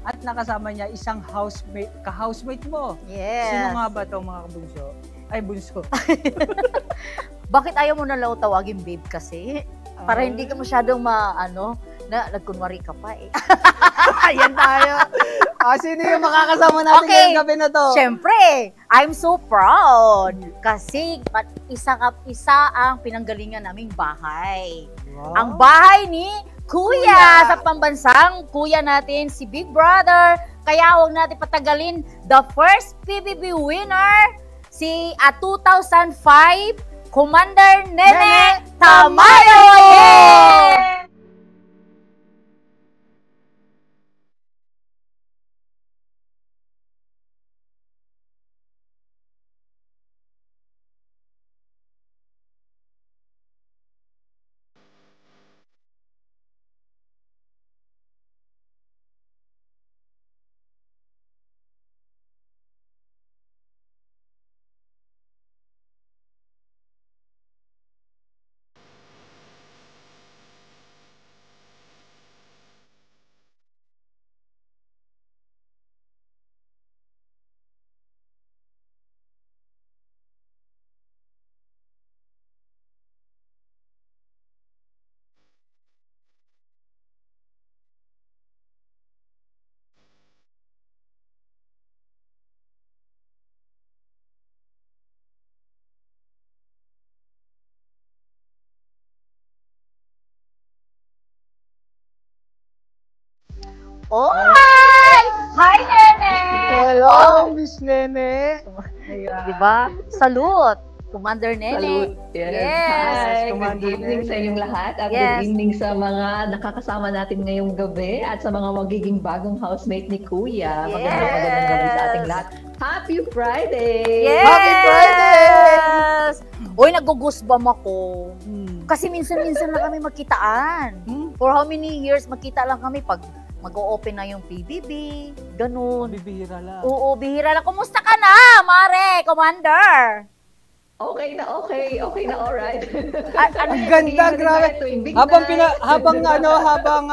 At nakasama niya isang housemate, ka-housemate mo. Yes. Sino nga ba to mga kabunso? Ay, bunso. Bakit ayaw mo na lang tawagin babe kasi? Para hindi ka masyadong nagkunwari ka pa eh. Ayan tayo. Sino yung makakasama natin ngayong gabi na to? Siyempre, I'm so proud. Kasi isa ang pinanggalingan naming bahay. Wow. Ang bahay ni Kuya sa pambansang kuya natin, si Big Brother. Kaya huwag natin patagalin. The first PBB winner, si 2005, Commander Nene Tamayo! Yeah! Oh! Hi, Nene! Hello, Miss Nene! Diba? Salute! Commander Nene. Salute. Yes. Hi, Commander good evening Nene. sa inyong lahat at Yes. good evening sa mga nakakasama natin ngayong gabi at sa mga magiging bagong housemate ni Kuya. Magandang gabi sa ating lahat. Happy Friday! Yes! Happy Friday! Uy, nag-goosebump ako. Hmm. Kasi minsan-minsan lang kami magkitaan. For how many years magkita lang kami pag mag-o-open na yung PBB, ganun. Bibihira lang. Oo, bihira lang. Kumusta ka na, Mare, Commander? Okay na, alright. Ang ganda, grabe. Habang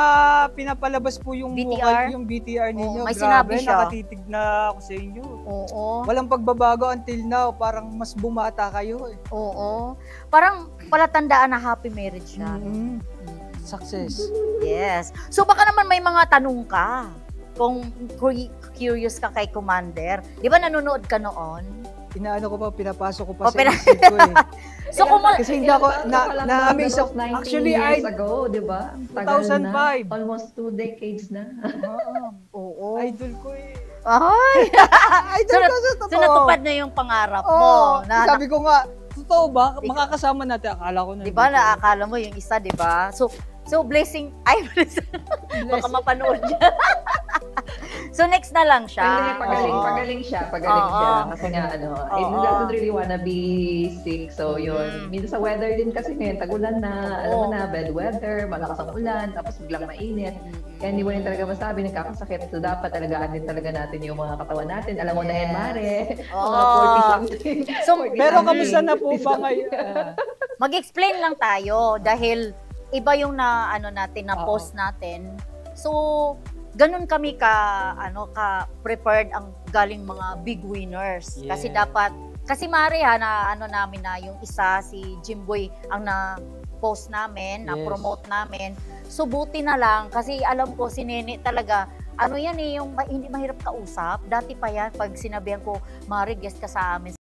pinapalabas po yung BTR? yung BTR ninyo, May grabe, sinabi siya. nakatitig na ako sa inyo. Oo. Walang pagbabago until now, parang mas bumata kayo eh. Oo. Parang palatandaan na happy marriage siya. Success. Yes. So baka naman may mga tanong ka. Kung curious ka kay Commander. Di ba nanonood ka noon? Inaano ko pa, pinapasok ko pa O, sa isip ko eh. So Kasi hindi ako, na-amaze ako. Actually, years ago, di ba? 2005. Almost 2 decades na. Oo. Idol ko eh. Ay! Idol ko sa totoo. So natupad na yung pangarap mo. Oo, sabi ko nga, totoo ba? Makakasama natin. Akala ko na. Di ba, naakala mo yung isa, di ba? So blessing, baka mapanood niya. So next na lang siya. Pagaling siya. Kasi nga, he doesn't really wanna be sick. So yun, minsan sa weather din kasi ngayon, tag-ulan na, alam mo na, bad weather, malakas ang ulan, tapos biglang mainit. Kaya hindi mo rin talaga masabi, nagkakasakit. So dapat talagaan din talaga natin yung mga katawan natin. Alam mo na yan, Mare. Mga 40-something. So, pero kamusta na po ba ngayon? Mag-explain lang tayo dahil iba yung na-post natin. So, ganun kami ka-prepared ang galing mga big winners. Yeah. Kasi Mare namin na yung isa, si Jimboy, ang na-post namin, na-promote namin. So, buti na lang, kasi alam ko si Nene talaga, yan yung hindi mahirap kausap. Dati pa yan, pag sinabihan ko, Mare, guest ka sa amin